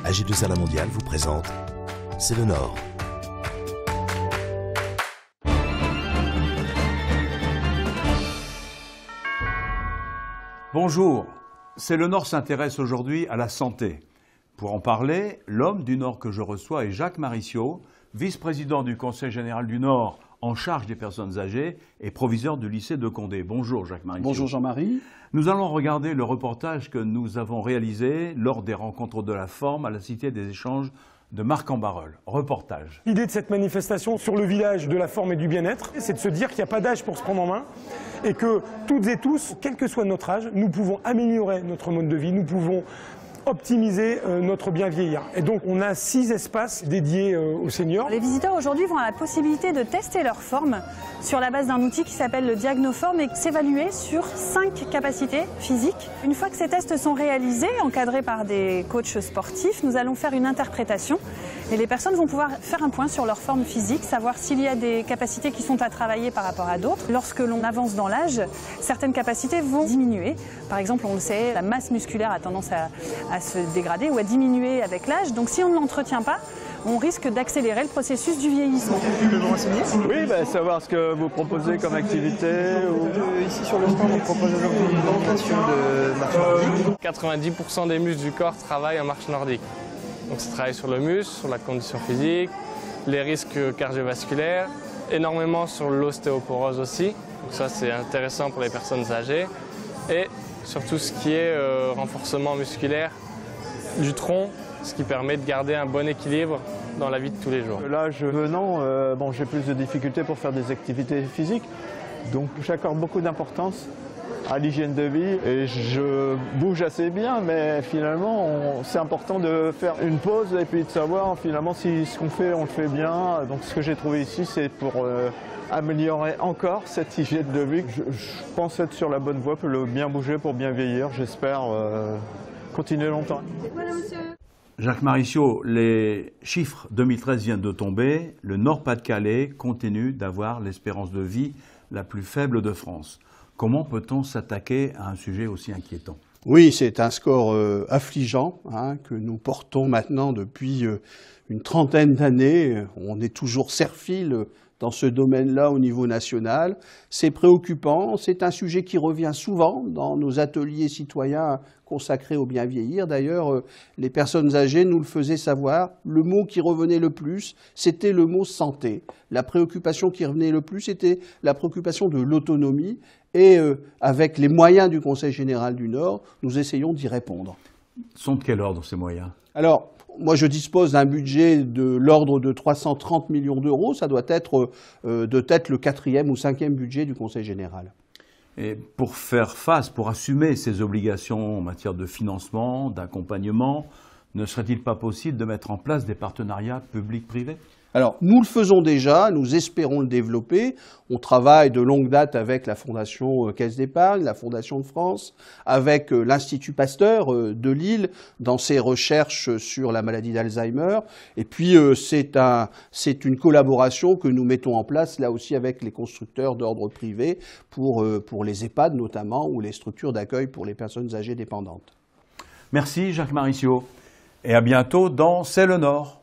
AG2R La Mondiale vous présente C'est le Nord. Bonjour, C'est le Nord s'intéresse aujourd'hui à la santé. Pour en parler, l'homme du Nord que je reçois est Jacques Maricio, vice-président du Conseil général du Nord en charge des personnes âgées et proviseur du lycée de Condé. Bonjour Jacques Maricio. Bonjour Jean-Marie. Nous allons regarder le reportage que nous avons réalisé lors des rencontres de la Forme à la Cité des Échanges de Marc-en-Barœul. Reportage. L'idée de cette manifestation sur le village de la forme et du bien-être, c'est de se dire qu'il n'y a pas d'âge pour se prendre en main et que toutes et tous, quel que soit notre âge, nous pouvons améliorer notre mode de vie, nous pouvons optimiser notre bien vieillir. Et donc on a 6 espaces dédiés aux seniors. Les visiteurs aujourd'hui vont avoir la possibilité de tester leur forme sur la base d'un outil qui s'appelle le Diagnoform et s'évaluer sur 5 capacités physiques. Une fois que ces tests sont réalisés, encadrés par des coachs sportifs, nous allons faire une interprétation et les personnes vont pouvoir faire un point sur leur forme physique, savoir s'il y a des capacités qui sont à travailler par rapport à d'autres. Lorsque l'on avance dans l'âge, certaines capacités vont diminuer. Par exemple, on le sait, la masse musculaire a tendance à se dégrader ou à diminuer avec l'âge. Donc si on ne l'entretient pas, on risque d'accélérer le processus du vieillissement. Je peux vous renseigner? Oui, savoir ce que vous proposez comme activité. Ici sur le stand, on propose aujourd'hui une démonstration de marche nordique. 90% des muscles du corps travaillent en marche nordique. Donc ça travaille sur le muscle, sur la condition physique, les risques cardiovasculaires, énormément sur l'ostéoporose aussi. Donc ça c'est intéressant pour les personnes âgées. Et surtout ce qui est renforcement musculaire du tronc, ce qui permet de garder un bon équilibre dans la vie de tous les jours. L'âge venant, j'ai plus de difficultés pour faire des activités physiques, donc j'accorde beaucoup d'importance à l'hygiène de vie et je bouge assez bien, mais finalement c'est important de faire une pause et puis de savoir finalement si ce qu'on fait on le fait bien. Donc ce que j'ai trouvé ici c'est pour améliorer encore cette hygiène de vie. Je pense être sur la bonne voie pour le bien bouger pour bien vieillir. J'espère continuer longtemps. Voilà, monsieur. Jacques Maricio, les chiffres 2013 viennent de tomber. Le Nord-Pas-de-Calais continue d'avoir l'espérance de vie la plus faible de France. Comment peut-on s'attaquer à un sujet aussi inquiétant? Oui, c'est un score affligeant que nous portons maintenant depuis une trentaine d'années. On est toujours serre-file dans ce domaine-là au niveau national. C'est préoccupant, c'est un sujet qui revient souvent dans nos ateliers citoyens consacrés au bien vieillir. D'ailleurs, les personnes âgées nous le faisaient savoir. Le mot qui revenait le plus, c'était le mot santé. La préoccupation qui revenait le plus, c'était la préoccupation de l'autonomie. Et avec les moyens du Conseil général du Nord, nous essayons d'y répondre. Sont de quel ordre ces moyens? Alors, moi je dispose d'un budget de l'ordre de 330 millions d'euros. Ça doit être de tête le 4e ou 5e budget du Conseil général. Et pour faire face, pour assumer ces obligations en matière de financement, d'accompagnement, ne serait-il pas possible de mettre en place des partenariats publics-privés? Alors, nous le faisons déjà, nous espérons le développer. On travaille de longue date avec la Fondation Caisse d'Épargne, la Fondation de France, avec l'Institut Pasteur de Lille dans ses recherches sur la maladie d'Alzheimer. Et puis, c'est une collaboration que nous mettons en place là aussi avec les constructeurs d'ordre privé pour les EHPAD notamment ou les structures d'accueil pour les personnes âgées dépendantes. Merci Jacques Maricio et à bientôt dans C'est le Nord.